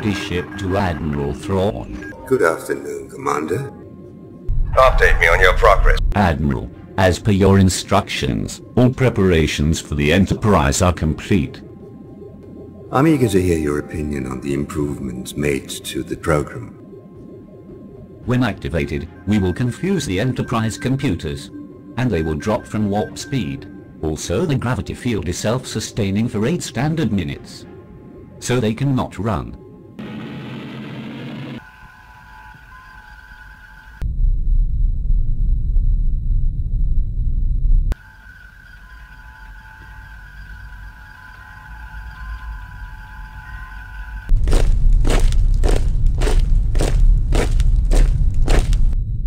safety ship to Admiral Thrawn. Good afternoon, Commander. Update me on your progress. Admiral, as per your instructions, all preparations for the Enterprise are complete. I'm eager to hear your opinion on the improvements made to the program. When activated, we will confuse the Enterprise computers, and they will drop from warp speed. Also, the gravity field is self-sustaining for 8 standard minutes, so they cannot run.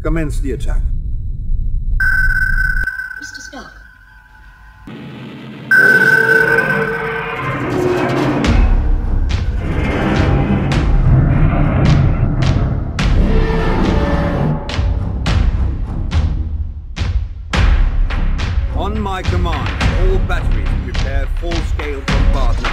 Commence the attack. Mr. Spock. On my command, all batteries prepare full-scale bombardment.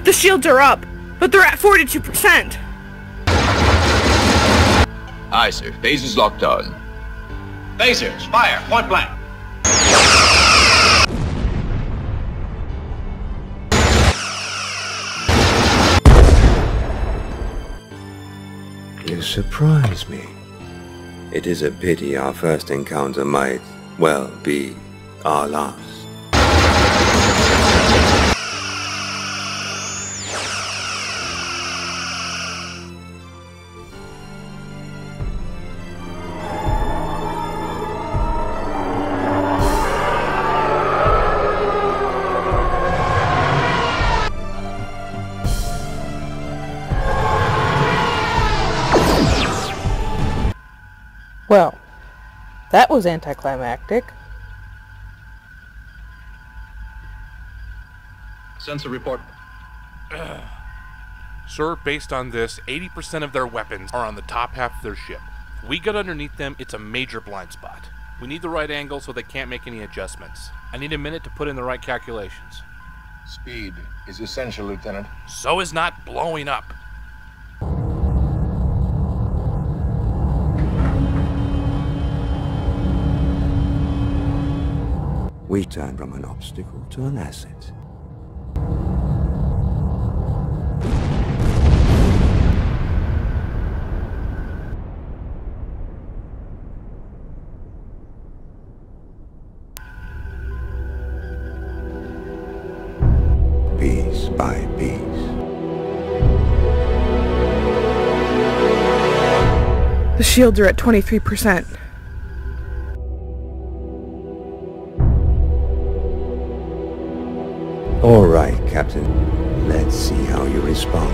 The shields are up, but they're at 42%. Aye, sir. Phasers locked on. Phasers, fire, point blank. You surprise me. It is a pity our first encounter might, well, be our last. Well, that was anticlimactic. Sensor report. Sir, based on this, 80% of their weapons are on the top half of their ship. If we get underneath them, it's a major blind spot. We need the right angle so they can't make any adjustments. I need a minute to put in the right calculations. Speed is essential, Lieutenant. So is not blowing up. We turn from an obstacle to an asset. Piece by piece. The shields are at 23%. All right, Captain. Let's see how you respond.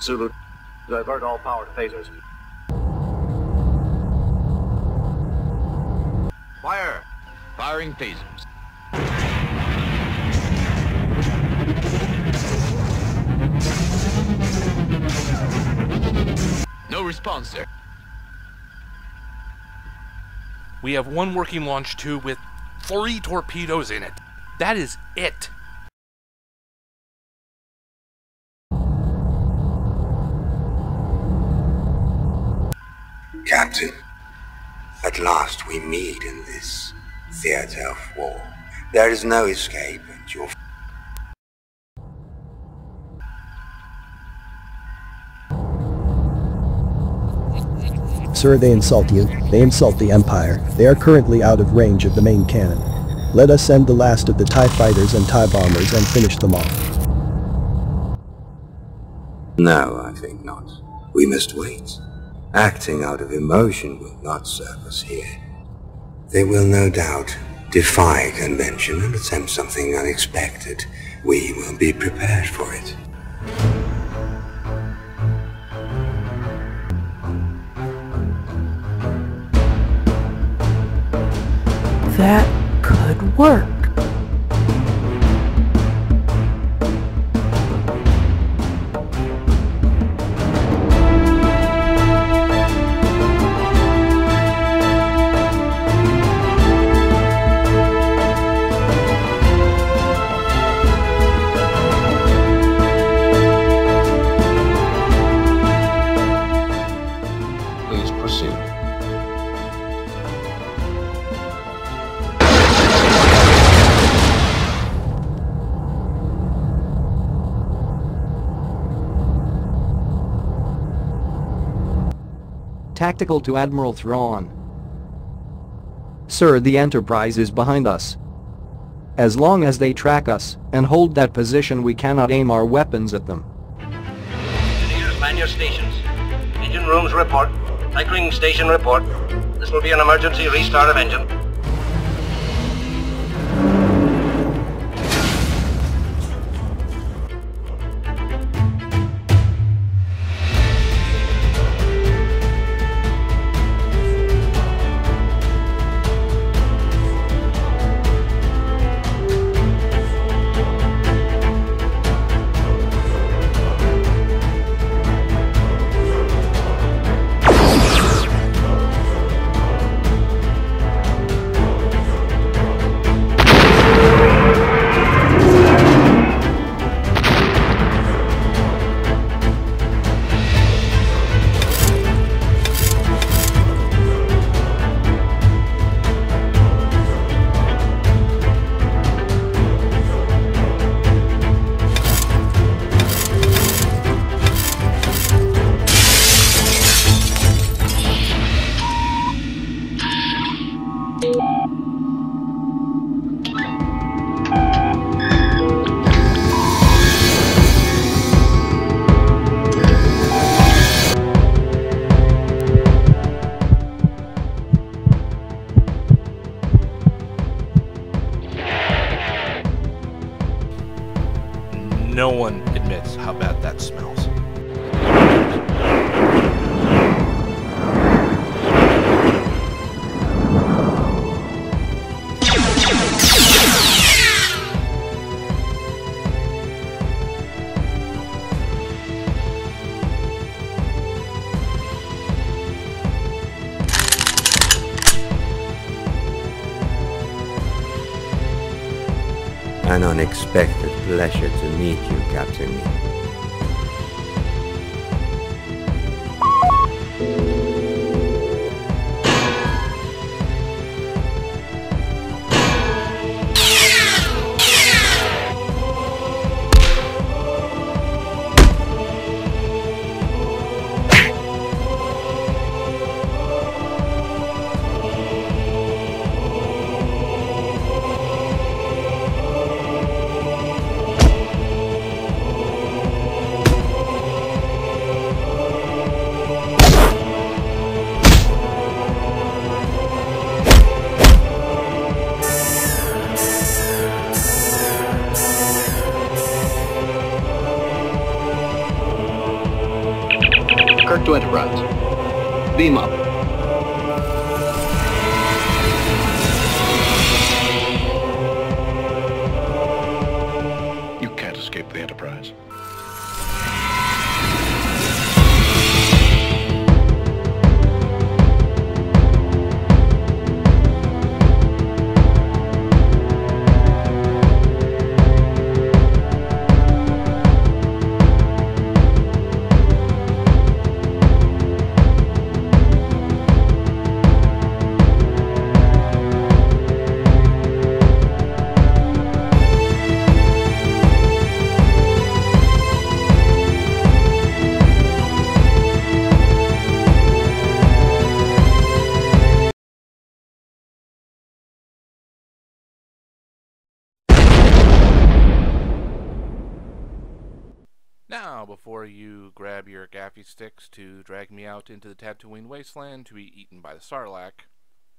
Zulu, divert all power to phasers. Fire! Firing phasers. No response, sir. We have one working launch tube with 3 torpedoes in it. That is it. Captain, at last we meet in this theater of war. There is no escape, and your Sir, they insult you. They insult the Empire. They are currently out of range of the main cannon. Let us send the last of the TIE fighters and TIE bombers and finish them off. No, I think not. We must wait. Acting out of emotion will not serve us here. They will no doubt defy convention and attempt something unexpected. We will be prepared for it. That could work. Please proceed. Tactical to Admiral Thrawn. Sir, the Enterprise is behind us. As long as they track us and hold that position, we cannot aim our weapons at them. Engineers, man your stations. Engine rooms report. Anchoring station report. This will be an emergency restart of engine. No one admits how bad that smells. An unexpected pleasure to meet you, Captain. Kirk to Enterprise. Beam up. You can't escape the Enterprise. Now, before you grab your gaffy sticks to drag me out into the Tatooine wasteland to be eaten by the Sarlacc,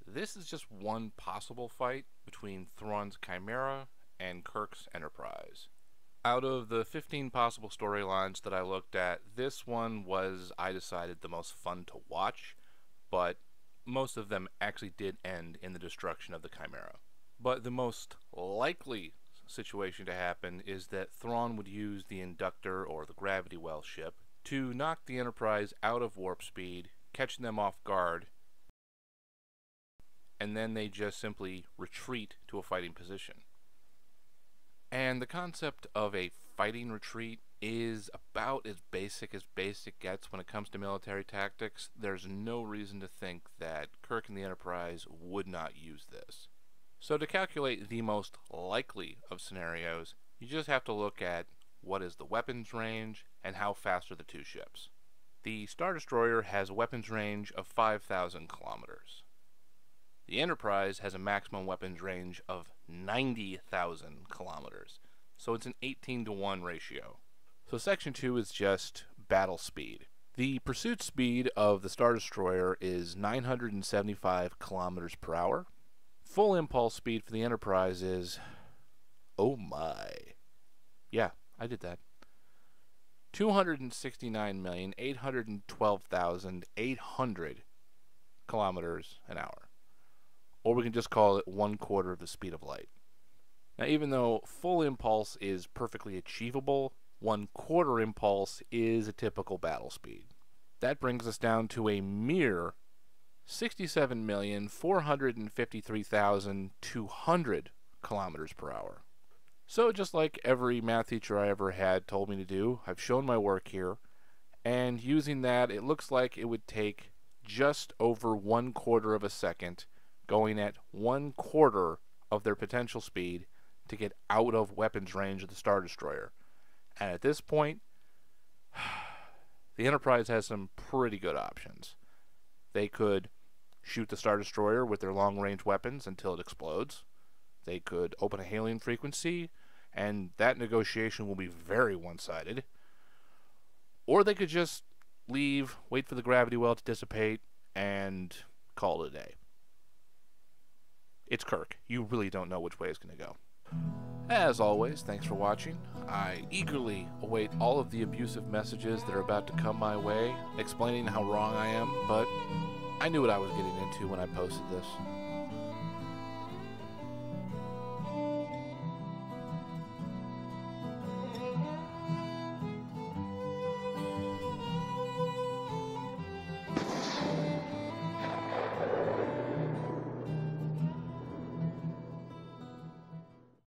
this is just one possible fight between Thrawn's Chimera and Kirk's Enterprise. Out of the 15 possible storylines that I looked at, this one was, I decided, the most fun to watch, but most of them actually did end in the destruction of the Chimera. But the most likely situation to happen is that Thrawn would use the inductor or the gravity well ship to knock the Enterprise out of warp speed, catching them off guard, and then they just simply retreat to a fighting position. And the concept of a fighting retreat is about as basic gets when it comes to military tactics. There's no reason to think that Kirk and the Enterprise would not use this. So to calculate the most likely of scenarios, you just have to look at what is the weapons range and how fast are the two ships. The Star Destroyer has a weapons range of 5,000 kilometers. The Enterprise has a maximum weapons range of 90,000 kilometers, so it's an 18-to-1 ratio. So Section 2 is just battle speed. The pursuit speed of the Star Destroyer is 975 kilometers per hour. Full impulse speed for the Enterprise is, oh my, yeah, I did that, 269,812,800 kilometers an hour. Or we can just call it 1/4 of the speed of light. Now, even though full impulse is perfectly achievable, 1/4 impulse is a typical battle speed. That brings us down to a mere 67,453,200 kilometers per hour. So just like every math teacher I ever had told me to do, I've shown my work here, and using that, it looks like it would take just over 1/4 of a second, going at 1/4 of their potential speed to get out of weapons range of the Star Destroyer. And at this point, the Enterprise has some pretty good options. They could shoot the Star Destroyer with their long-range weapons until it explodes. They could open a hailing frequency, and that negotiation will be very one-sided. Or they could just leave, wait for the gravity well to dissipate, and call it a day. It's Kirk. You really don't know which way it's going to go. As always, thanks for watching. I eagerly await all of the abusive messages that are about to come my way, explaining how wrong I am, but I knew what I was getting into when I posted this.